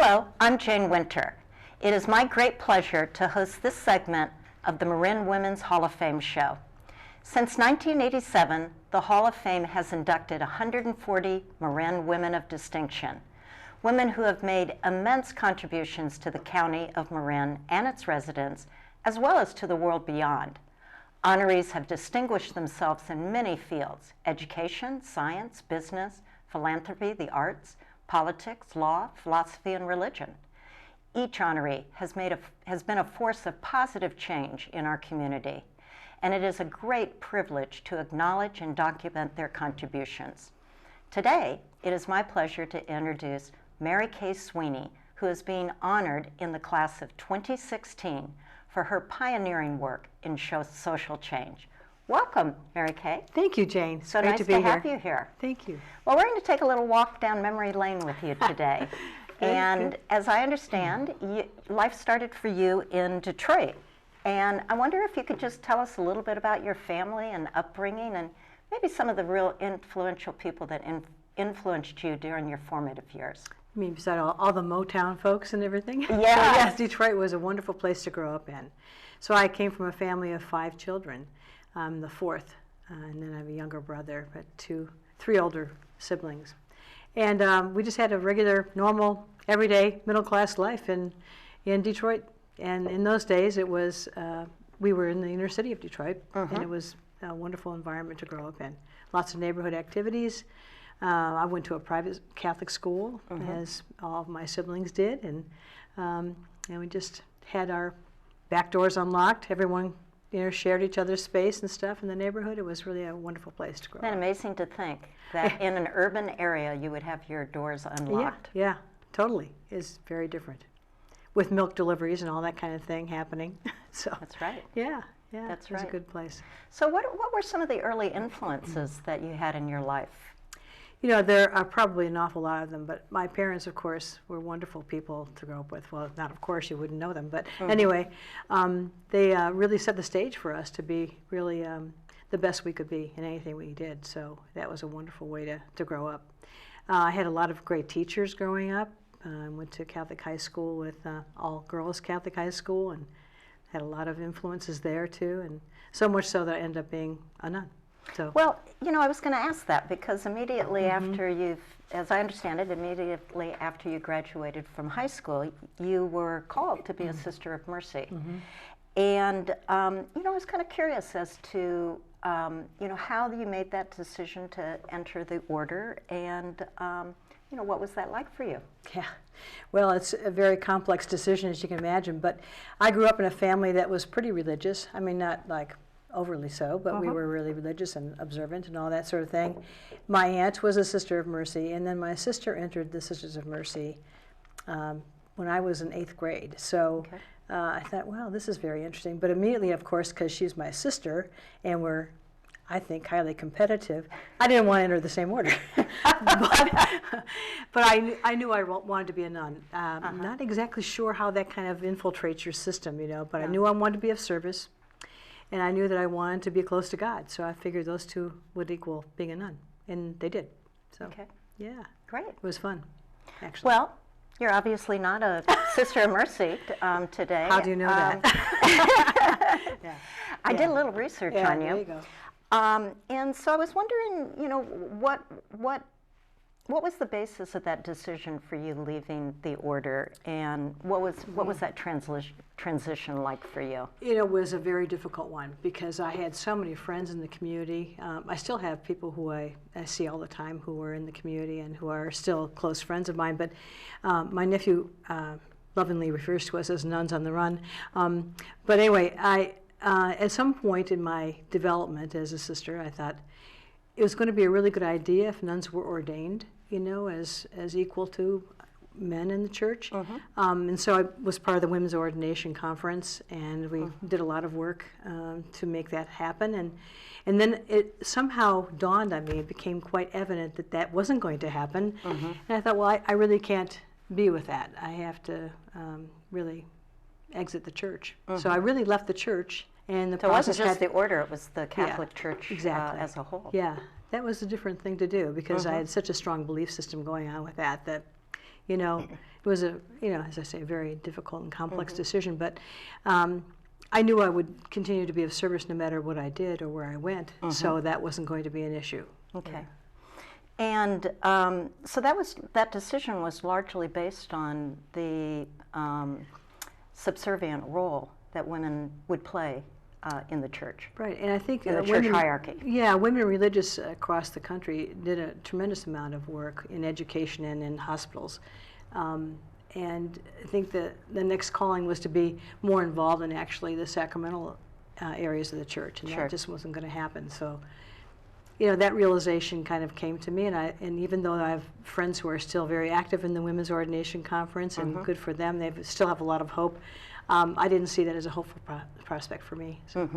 Hello, I'm Jane Winter. It is my great pleasure to host this segment of the Marin Women's Hall of Fame show. Since 1987, the Hall of Fame has inducted 140 Marin women of distinction, women who have made immense contributions to the county of Marin and its residents, as well as to the world beyond. Honorees have distinguished themselves in many fields: education, science, business, philanthropy, the arts, politics, law, philosophy, and religion. Each honoree has been a force of positive change in our community, and it is a great privilege to acknowledge and document their contributions. Today, it is my pleasure to introduce Mary Kay Sweeney, who is being honored in the class of 2016 for her pioneering work in social change. Welcome, Mary Kay. Thank you, Jane. So nice to have you here. Thank you. Well, we're going to take a little walk down memory lane with you today. And as I understand, life started for you in Detroit. And I wonder if you could just tell us a little bit about your family and upbringing and maybe some of the real influential people that influenced you during your formative years. You mean beside all the Motown folks and everything? Yeah. So, yes, Detroit was a wonderful place to grow up in. So I came from a family of 5 children. I'm the 4th, and then I have a younger brother, but 3 older siblings. And we just had a regular, normal, everyday, middle-class life in Detroit. And in those days, it was, we were in the inner city of Detroit, and it was a wonderful environment to grow up in. Lots of neighborhood activities. I went to a private Catholic school, as all of my siblings did, and we just had our back doors unlocked. Everyone shared each other's space and stuff in the neighborhood. It was really a wonderful place to grow up. Isn't it amazing to think that in an urban area you would have your doors unlocked? Yeah, totally. It's very different. With milk deliveries and all that kind of thing happening. So that's right. Yeah, that's right. It was a good place. So what were some of the early influences that you had in your life? You know, there are probably an awful lot of them, but my parents, of course, were wonderful people to grow up with. Well, not of course, you wouldn't know them, but anyway, they really set the stage for us to be really the best we could be in anything we did. So that was a wonderful way to grow up. I had a lot of great teachers growing up. I went to Catholic high school with all-girls Catholic high school, and had a lot of influences there too, and so much so that I ended up being a nun. So. Well, you know, I was going to ask that because immediately after as I understand it, immediately after you graduated from high school, you were called to be a Sister of Mercy. And, you know, I was kind of curious as to, you know, how you made that decision to enter the order and, you know, what was that like for you? Yeah, well, it's a very complex decision, as you can imagine, but I grew up in a family that was pretty religious. I mean, not like overly so, but we were really religious and observant and all that sort of thing. My aunt was a Sister of Mercy, and then my sister entered the Sisters of Mercy when I was in 8th grade. So I thought, well, this is very interesting. But immediately, of course, because she's my sister and we're, I think, highly competitive, I didn't want to enter the same order. but I knew I wanted to be a nun. I'm not exactly sure how that kind of infiltrates your system, you know, but I knew I wanted to be of service. And I knew that I wanted to be close to God, so I figured those two would equal being a nun, and they did. So, yeah, great. It was fun, actually. Well, you're obviously not a Sister of Mercy today. How do you know that? I did a little research on you. There you go. And so I was wondering, you know, what was the basis of that decision for you leaving the order, and what was that transition like for you? It was a very difficult one because I had so many friends in the community. I still have people who I see all the time who are in the community and who are still close friends of mine. But my nephew lovingly refers to us as nuns on the run. But anyway, at some point in my development as a sister, I thought it was going to be a really good idea if nuns were ordained, you know, as equal to men in the church. And so I was part of the Women's Ordination Conference, and we did a lot of work to make that happen. And then it somehow dawned on me, it became quite evident that that wasn't going to happen. And I thought, well, I really can't be with that. I have to really exit the church. So I really left the church. And the so it wasn't just the order, it was the Catholic Church as a whole. Yeah, that was a different thing to do because I had such a strong belief system going on with that It was as I say, a very difficult and complex decision, but I knew I would continue to be of service no matter what I did or where I went, so that wasn't going to be an issue. Okay. And so that decision was largely based on the subservient role that women would play in the church. Right, and I think in the church hierarchy. Yeah, women religious across the country did a tremendous amount of work in education and in hospitals. And I think the next calling was to be more involved in actually the sacramental areas of the church, and that just wasn't going to happen. So, that realization kind of came to me, and even though I have friends who are still very active in the Women's Ordination Conference, and good for them, they still have a lot of hope. I didn't see that as a hopeful prospect for me. So,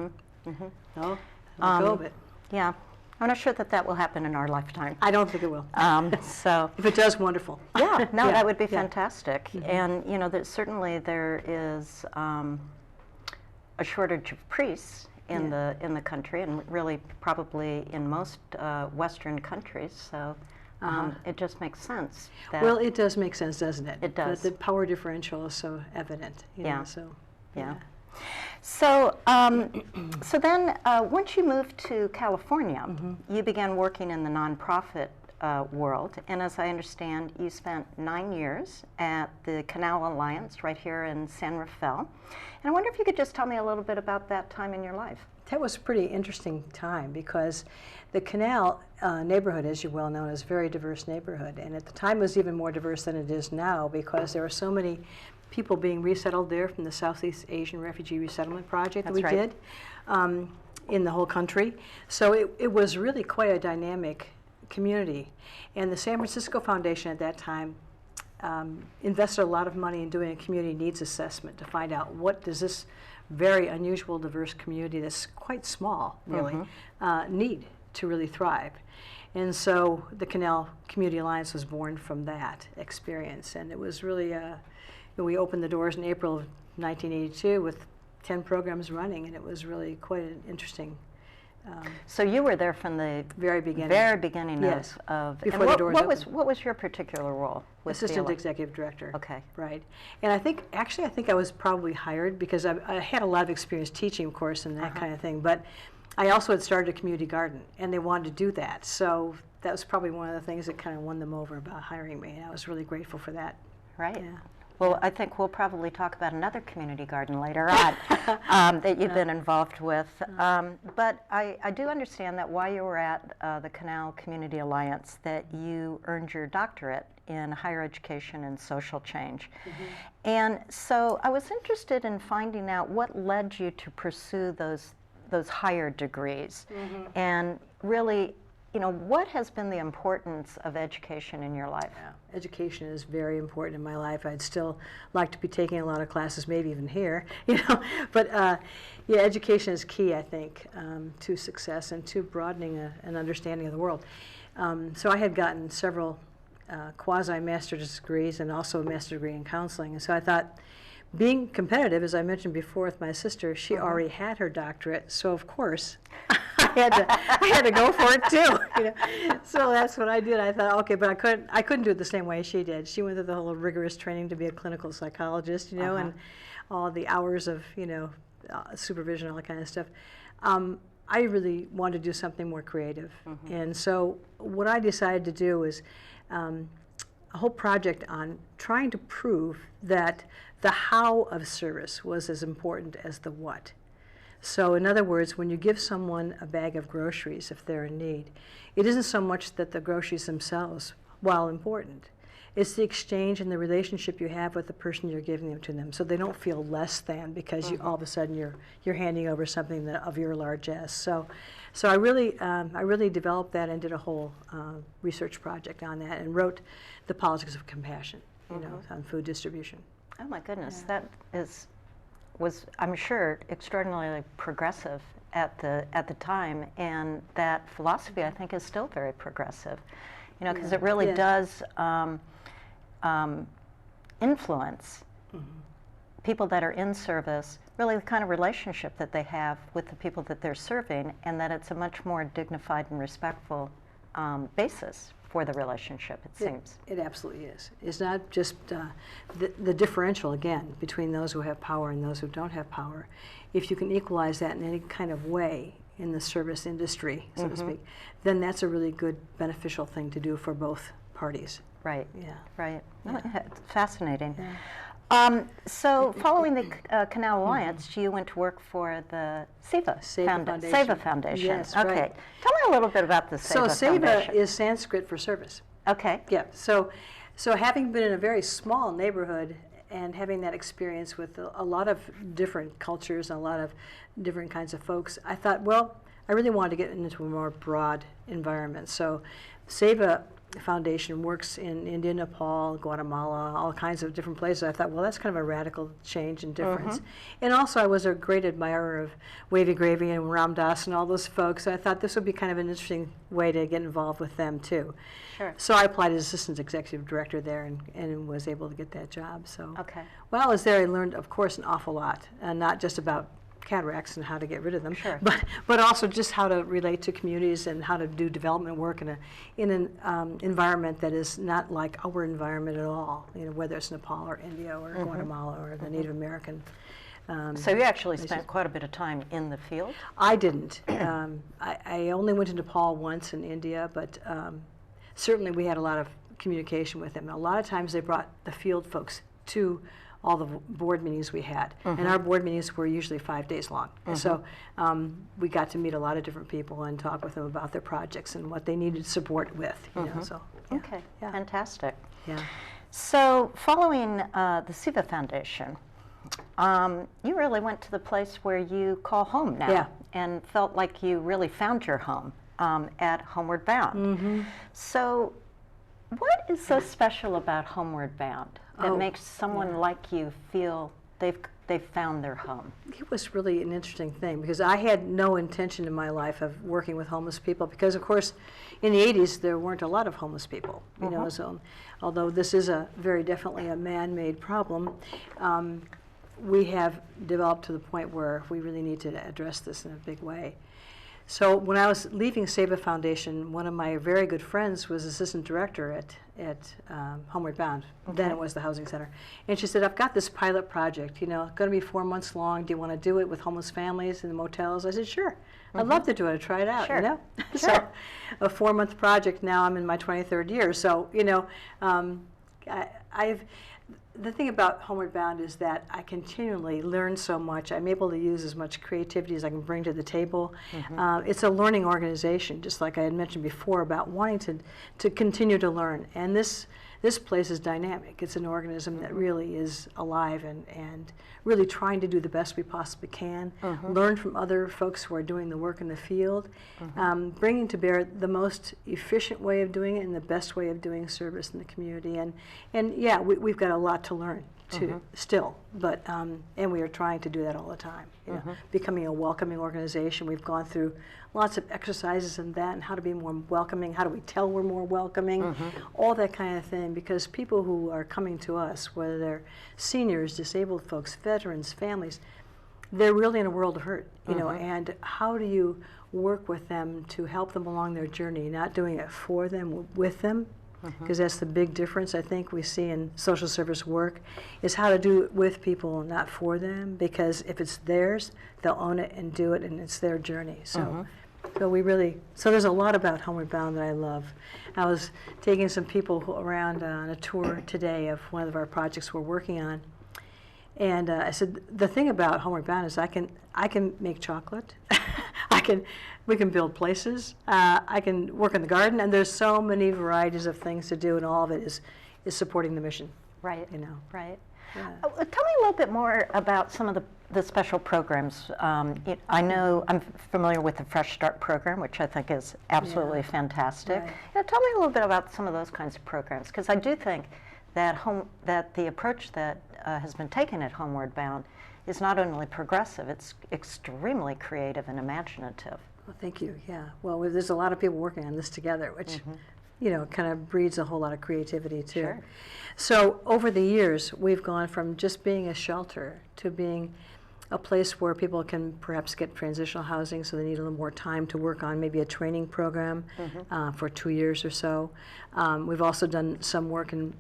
no, I'll go with it. Yeah. I'm not sure that will happen in our lifetime. I don't think it will. So if it does, wonderful. Yeah, no, that would be fantastic. And certainly there is a shortage of priests in the country, and really probably in most Western countries. So it just makes sense. Well, it does make sense, doesn't it? It does. The power differential is so evident. Yeah. So yeah. So, so then once you moved to California, you began working in the nonprofit world, and as I understand, you spent 9 years at the Canal Alliance right here in San Rafael. And I wonder if you could just tell me a little bit about that time in your life. That was a pretty interesting time because the Canal neighborhood, as you well know, is a very diverse neighborhood, and at the time it was even more diverse than it is now because there were so many people being resettled there from the Southeast Asian Refugee Resettlement Project that we did in the whole country. So it was really quite a dynamic community. And the San Francisco Foundation at that time invested a lot of money in doing a community needs assessment to find out what does this very unusual, diverse community that's quite small, really, need to really thrive. And so the Canal Community Alliance was born from that experience. And it was really we opened the doors in April of 1982 with 10 programs running, and it was really quite an interesting. So you were there from the very beginning. Very beginning yes. of before the doors opened. What was your particular role? With Assistant Executive Director. Okay. Right. And I think I was probably hired because I had a lot of experience teaching, of course, and that kind of thing. But I also had started a community garden, and they wanted to do that. So that was probably one of the things that kind of won them over about hiring me, and I was really grateful for that. Right. Yeah. Well, I think we'll probably talk about another community garden later on that you've been involved with. But I do understand that while you were at the Canal Community Alliance that you earned your doctorate in higher education and social change. And so I was interested in finding out what led you to pursue those higher degrees and really, what has been the importance of education in your life? Yeah. Education is very important in my life. I'd still like to be taking a lot of classes, maybe even here, But yeah, education is key, I think, to success and to broadening an understanding of the world. So I had gotten several quasi-master's degrees and also a master's degree in counseling. And so I thought, being competitive, as I mentioned before with my sister, she already had her doctorate, so of course I had to go for it too. So that's what I did. I thought, okay, but I couldn't do it the same way she did. She went through the whole rigorous training to be a clinical psychologist, and all the hours of supervision, all that kind of stuff. I really wanted to do something more creative, and so what I decided to do was a whole project on trying to prove that the how of service was as important as the what. So in other words, when you give someone a bag of groceries if they're in need, it isn't so much that the groceries themselves, while important, it's the exchange and the relationship you have with the person you're giving them to them, so they don't feel less than because you, all of a sudden you're handing over something of your largesse. So I really developed that and did a whole research project on that and wrote The Politics of Compassion, on food distribution. Oh my goodness, that was I'm sure extraordinarily progressive at the time, and that philosophy I think is still very progressive, because it really does influence people that are in service, really the kind of relationship that they have with the people that they're serving, and that it's a much more dignified and respectful basis for the relationship, it seems. It absolutely is. It's not just the differential, again, between those who have power and those who don't have power. If you can equalize that in any kind of way in the service industry, so to speak, then that's a really good, beneficial thing to do for both parties. Right. Yeah. Right. Yeah. It's fascinating. Yeah. So following the Canal Alliance, you went to work for the SEVA Foundation. Yes, okay. right. Tell me a little bit about the SEVA Foundation. So SEVA is Sanskrit for service. Okay. Yeah. So having been in a very small neighborhood and having that experience with a lot of different cultures and a lot of different kinds of folks, I thought, well, I really wanted to get into a more broad environment. So SEVA Foundation works in India, Nepal, Guatemala, all kinds of different places. I thought, well, that's kind of a radical change and difference. And also, I was a great admirer of Wavy Gravy and Ram Dass and all those folks. So I thought this would be kind of an interesting way to get involved with them, too. Sure. So I applied as assistant executive director there and was able to get that job. So Okay. while I was there, I learned, of course, an awful lot, and not just about cataracts and how to get rid of them, Sure. but also just how to relate to communities and how to do development work in an environment that is not like our environment at all. You know, whether it's Nepal or India or Guatemala or the Native American. So you actually spent quite a bit of time in the field? I didn't. I only went to Nepal once in India, but certainly we had a lot of communication with them. And a lot of times they brought the field folks to all the board meetings we had. And our board meetings were usually 5 days long. So we got to meet a lot of different people and talk with them about their projects and what they needed support with. You know, so, yeah. Okay, fantastic. Yeah. So following the SEVA Foundation, you really went to the place where you call home now, Yeah. and felt like you really found your home at Homeward Bound. So what is so special about Homeward Bound that makes someone like you feel they've found their home? It was really an interesting thing because I had no intention in my life of working with homeless people because, of course, in the 80s there weren't a lot of homeless people. You know, so although this is very definitely a man-made problem, we have developed to the point where we really need to address this in a big way. So when I was leaving SEVA Foundation, one of my very good friends was assistant director at Homeward Bound. Then it was the housing center. And she said, I've got this pilot project, you know, going to be 4 months long. Do you want to do it with homeless families in the motels? I said, sure. I'd love to do it. I'd try it out, you know. So a 4-month project. Now I'm in my 23rd year. So, you know, the thing about Homeward Bound is that I continually learn so much. I'm able to use as much creativity as I can bring to the table. It's a learning organization, just like I had mentioned before, about wanting to continue to learn. And this place is dynamic. It's an organism that really is alive and really trying to do the best we possibly can, learn from other folks who are doing the work in the field, bringing to bear the most efficient way of doing it and the best way of doing service in the community. And yeah, we've got a lot to learn still, but and we are trying to do that all the time. You know, becoming a welcoming organization. We've gone through lots of exercises in that and how to be more welcoming, how do we tell we're more welcoming, all that kind of thing, because people who are coming to us, whether they're seniors, disabled folks, veterans, families, they're really in a world of hurt, you know, and how do you work with them to help them along their journey, not doing it for them, with them, because that's the big difference I think we see in social service work, is how to do it with people, not for them, because if it's theirs, they'll own it and do it, and it's their journey. So, so there's a lot about Homeward Bound that I love. I was taking some people around on a tour today of one of our projects we're working on, and I said, the thing about Homeward Bound is I can make chocolate, we can build places, I can work in the garden, and there's so many varieties of things to do, and all of it is supporting the mission. Right. You know. Right. Yeah. Tell me a little bit more about some of the special programs. I know I'm familiar with the Fresh Start program, which I think is absolutely fantastic. Right. You know, tell me a little bit about some of those kinds of programs, because I do think that the approach that has been taken at Homeward Bound is not only progressive, it's extremely creative and imaginative. Well, thank you. Yeah. Well, there's a lot of people working on this together, which you know, kind of breeds a whole lot of creativity too. Sure. So over the years, we've gone from just being a shelter to being a place where people can perhaps get transitional housing, so they need a little more time to work on maybe a training program for 2 years or so. We've also done some work in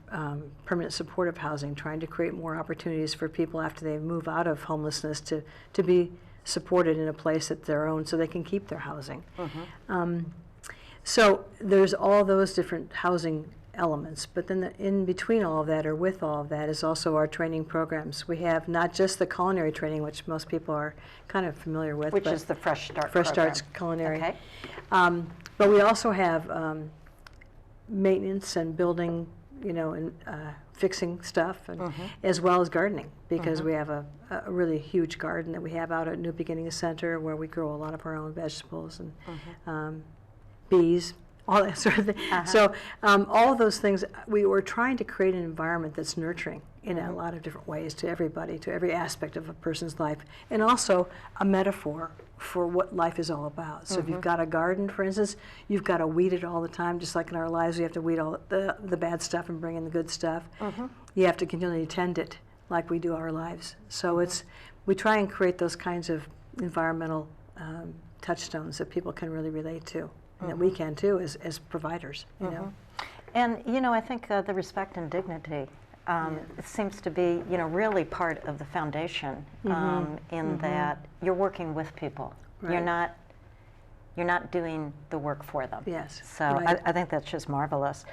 permanent supportive housing, trying to create more opportunities for people after they move out of homelessness to be supported in a place that's their own so they can keep their housing. So there's all those different housing elements, but then in between all of that, or with all of that, is also our training programs. We have not just the culinary training, which most people are kind of familiar with, which is the Fresh Start Fresh program. Starts Culinary. Okay. But we also have maintenance and building, and fixing stuff, and as well as gardening, because we have a really huge garden that we have out at New Beginnings Center, where we grow a lot of our own vegetables and bees, all that sort of thing. So all of those things, we were trying to create an environment that's nurturing in a lot of different ways to everybody, to every aspect of a person's life, and also a metaphor for what life is all about. So if you've got a garden, for instance, you've got to weed it all the time, just like in our lives, we have to weed all the bad stuff and bring in the good stuff. You have to continually tend it like we do our lives. So we try and create those kinds of environmental touchstones that people can really relate to. And that we can too as providers, And I think the respect and dignity it seems to be really part of the foundation in that you're working with people. Right. You're not doing the work for them. Yes. So right. I think that's just marvelous.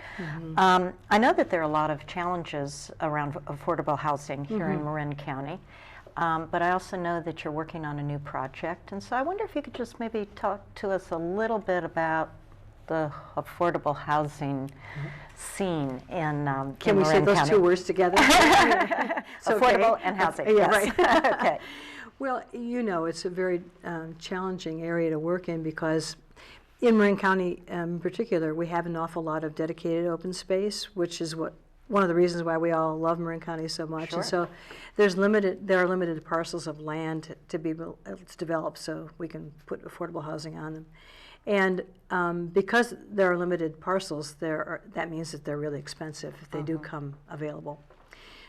I know that there are a lot of challenges around affordable housing here in Marin County. But I also know that you're working on a new project, and so I wonder if you could just maybe talk to us a little bit about the affordable housing scene in Marin County. Can we say those two words together? Affordable and housing. Yeah, yes. right. Okay. Well, it's a very challenging area to work in, because in Marin County in particular, we have an awful lot of dedicated open space, which is one of the reasons why we all love Marin County so much. Sure. And so there are limited parcels of land to be developed, so we can put affordable housing on them. And because there are limited parcels, that means that they're really expensive if they do come available.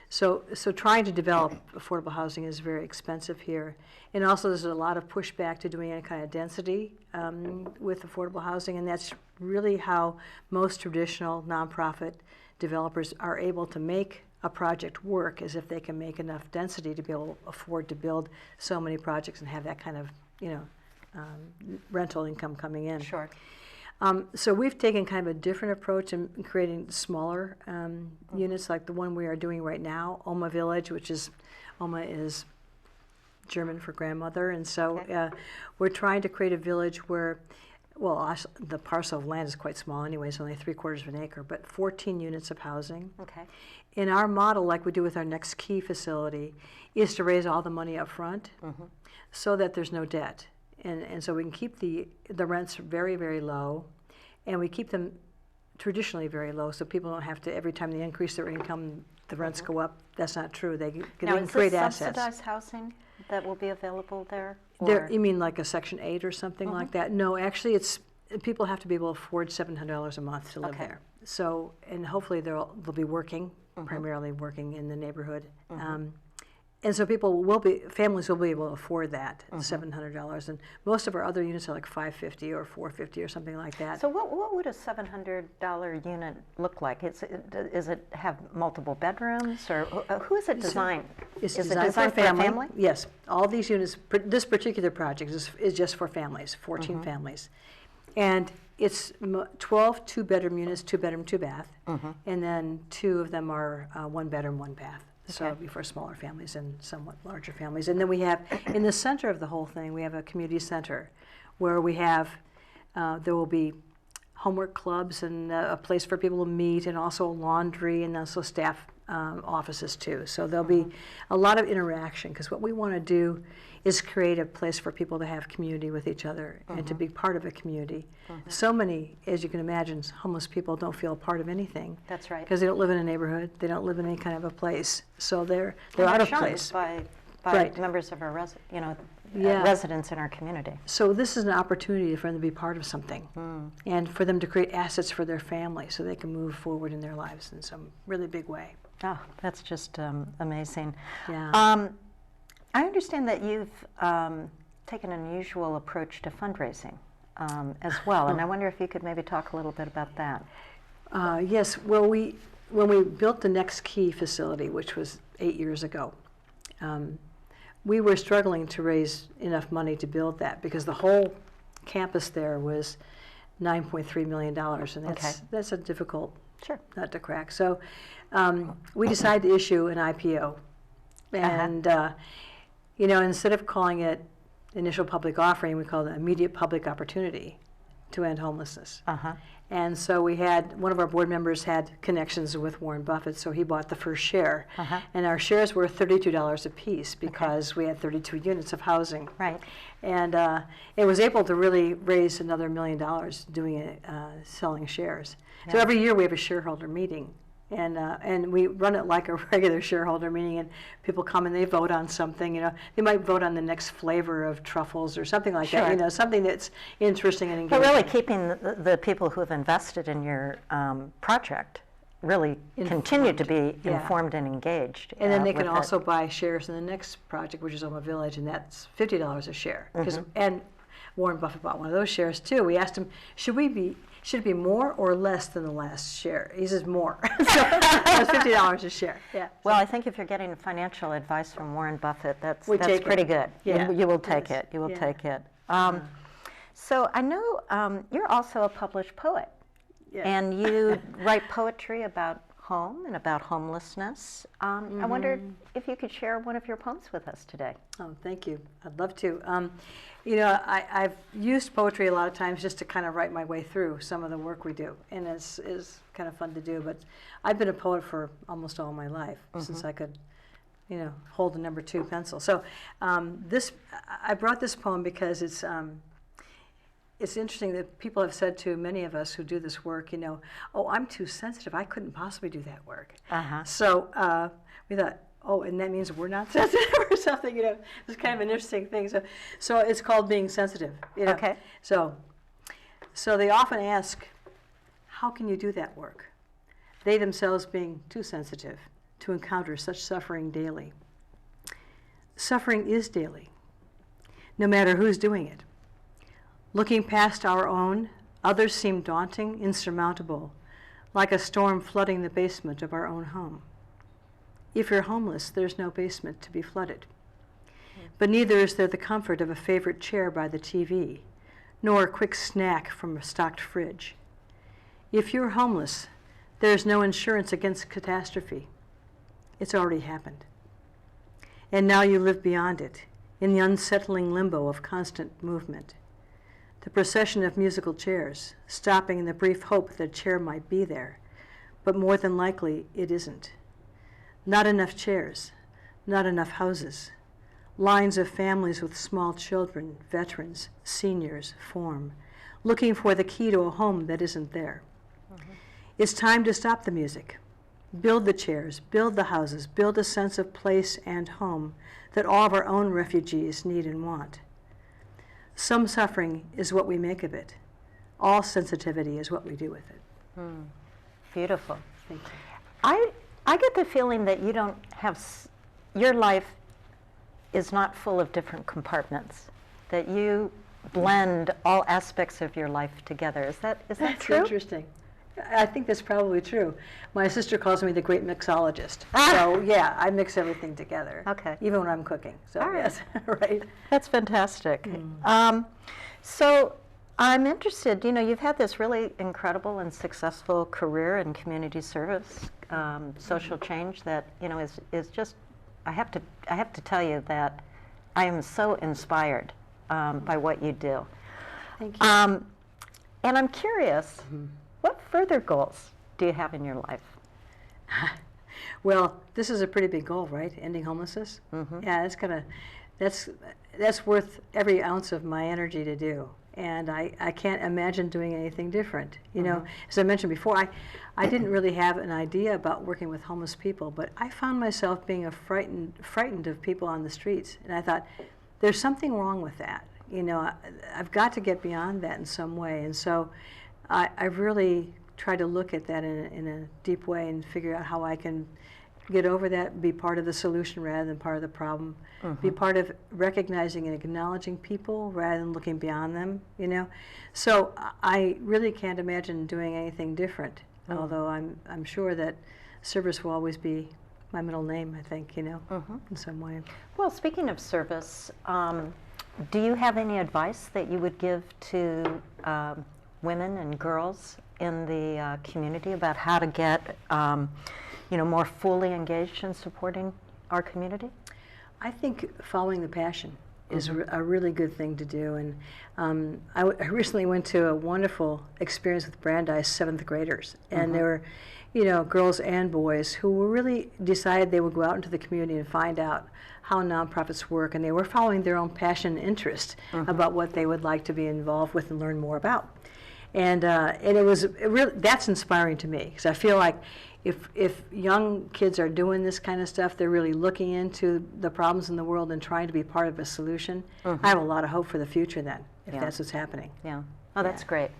So trying to develop affordable housing is very expensive here. And also there's a lot of pushback to doing any kind of density with affordable housing, and that's really how most traditional nonprofit developers are able to make a project work, as if they can make enough density to be able to afford to build so many projects and have that kind of rental income coming in. Sure. So we've taken kind of a different approach in creating smaller units, like the one we are doing right now, Oma Village, Oma is German for grandmother, and so we're trying to create a village where, the parcel of land is quite small anyway, it's only 3/4 of an acre, but 14 units of housing. Okay. In our model, like we do with our Next Key facility, is to raise all the money up front so that there's no debt. And so we can keep the rents very, very low, and we keep them traditionally very low, so people don't have to, every time they increase their income, the rents go up. That's not true. They can create assets. Subsidized housing that will be available there? You mean like a Section 8 or something like that? No, actually, people have to be able to afford $700 a month to live there. So, and hopefully they'll be working, primarily working in the neighborhood. And so families will be able to afford that, $700. And most of our other units are like $550 or $450 or something like that. So what would a $700 unit look like? Is it have multiple bedrooms, or who is it designed? Is it designed designed for a family? Yes. All these units, this particular project is just for families, 14 families. And it's 12 two-bedroom units, 2-bedroom, 2-bath. And then 2 of them are 1-bedroom, 1-bath. So it'll be for smaller families and somewhat larger families. And then we have, in the center of the whole thing, we have a community center where we have, there will be homework clubs and a place for people to meet, and also laundry, and also staff offices too. So there'll be a lot of interaction, because what we want to do is create a place for people to have community with each other and to be part of a community. So many, as you can imagine, homeless people don't feel a part of anything. That's right. Because they don't live in a neighborhood, they don't live in any kind of a place, so they're out of place. By Right. members of our Yeah. residents in our community. So this is an opportunity for them to be part of something, and for them to create assets for their family so they can move forward in their lives in some really big way. Oh, that's just amazing. Yeah. I understand that you've taken an unusual approach to fundraising as well, and I wonder if you could maybe talk a little bit about that. Yes, well, when we built the Next Key facility, which was 8 years ago, we were struggling to raise enough money to build that because the whole campus there was $9.3 million, and that's a difficult nut to crack. So we decided to issue an IPO, and instead of calling it initial public offering, we called it immediate public opportunity to end homelessness. And so we had, one of our board members had connections with Warren Buffett, so he bought the first share. And our shares were $32 a piece because we had 32 units of housing. Right. And it was able to really raise another $1 million doing it, selling shares. So every year we have a shareholder meeting. And we run it like a regular shareholder meeting, and people come and they vote on something. They might vote on the next flavor of truffles or something like that. Something that's interesting and engaging. But really keeping the people who have invested in your project really continue to be informed and engaged. And then they can also buy shares in the next project, which is Oma Village, and that's $50 a share. And Warren Buffett bought one of those shares too. We asked him, should it be more or less than the last share? He says more. So that's $50 a share. Well, I think if you're getting financial advice from Warren Buffett, that's pretty good. You will take it. You will take it. So I know you're also a published poet, and you write poetry about home and about homelessness. I wondered if you could share one of your poems with us today. Oh, thank you. I'd love to. I've used poetry a lot of times just to kind of write my way through some of the work we do, and it's kind of fun to do. But I've been a poet for almost all my life, since I could, hold a number 2 pencil. So I brought this poem because it's interesting that people have said to many of us who do this work, oh, I'm too sensitive. I couldn't possibly do that work. So we thought, oh, and that means we're not sensitive or something, It's kind of an interesting thing. So it's called being sensitive. Okay. So they often ask, how can you do that work? They themselves being too sensitive to encounter such suffering daily. Suffering is daily, no matter who's doing it. Looking past our own, others seem daunting, insurmountable, like a storm flooding the basement of our own home. If you're homeless, there's no basement to be flooded. But neither is there the comfort of a favorite chair by the TV, nor a quick snack from a stocked fridge. If you're homeless, there's no insurance against catastrophe. It's already happened. And now you live beyond it, in the unsettling limbo of constant movement. The procession of musical chairs, stopping in the brief hope that a chair might be there, but more than likely it isn't. Not enough chairs, not enough houses. Lines of families with small children, veterans, seniors form, looking for the key to a home that isn't there. It's time to stop the music, build the chairs, build the houses, build a sense of place and home that all of our own refugees need and want. Some suffering is what we make of it. All sensitivity is what we do with it. Beautiful. Thank you. I get the feeling that you don't have, your life is not full of different compartments, that you blend all aspects of your life together. Is that true? That's interesting. I think that's probably true. My sister calls me the great mixologist. So yeah, I mix everything together. Okay. Even when I'm cooking. So all right. Yes, right. That's fantastic. So I'm interested, you've had this really incredible and successful career in community service, social change that, is just, I have to tell you that I am so inspired by what you do. Thank you. And I'm curious, what further goals do you have in your life? Well, this is a pretty big goal, right? Ending homelessness. Yeah, that's worth every ounce of my energy to do. And I can't imagine doing anything different. As I mentioned before, I didn't really have an idea about working with homeless people, but I found myself being frightened of people on the streets. And I thought, there's something wrong with that. I've got to get beyond that in some way. And so I've really tried to look at that in a deep way and figure out how I can get over that, be part of the solution rather than part of the problem, be part of recognizing and acknowledging people rather than looking beyond them, you know. So I really can't imagine doing anything different, although I'm sure that service will always be my middle name, I think, you know, in some way. Well, speaking of service, do you have any advice that you would give to women and girls in the community about how to get you know, more fully engaged in supporting our community? I think following the passion is a really good thing to do. And I recently went to a wonderful experience with Brandeis 7th graders. And there were, you know, girls and boys who were really decided they would go out into the community and find out how nonprofits work. And they were following their own passion and interest about what they would like to be involved with and learn more about. And it was really, that's inspiring to me, because I feel like if young kids are doing this kind of stuff, they're really looking into the problems in the world and trying to be part of a solution. I have a lot of hope for the future then, if that's what's happening. Yeah. Oh, that's great.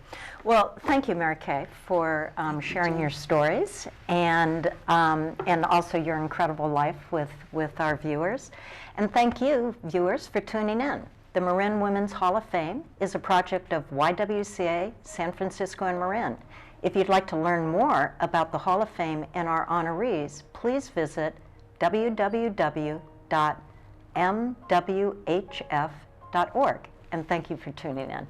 Well, thank you, Mary Kay, for sharing your stories and also your incredible life with our viewers. And thank you, viewers, for tuning in. The Marin Women's Hall of Fame is a project of YWCA, San Francisco, and Marin. If you'd like to learn more about the Hall of Fame and our honorees, please visit www.mwhf.org. And thank you for tuning in.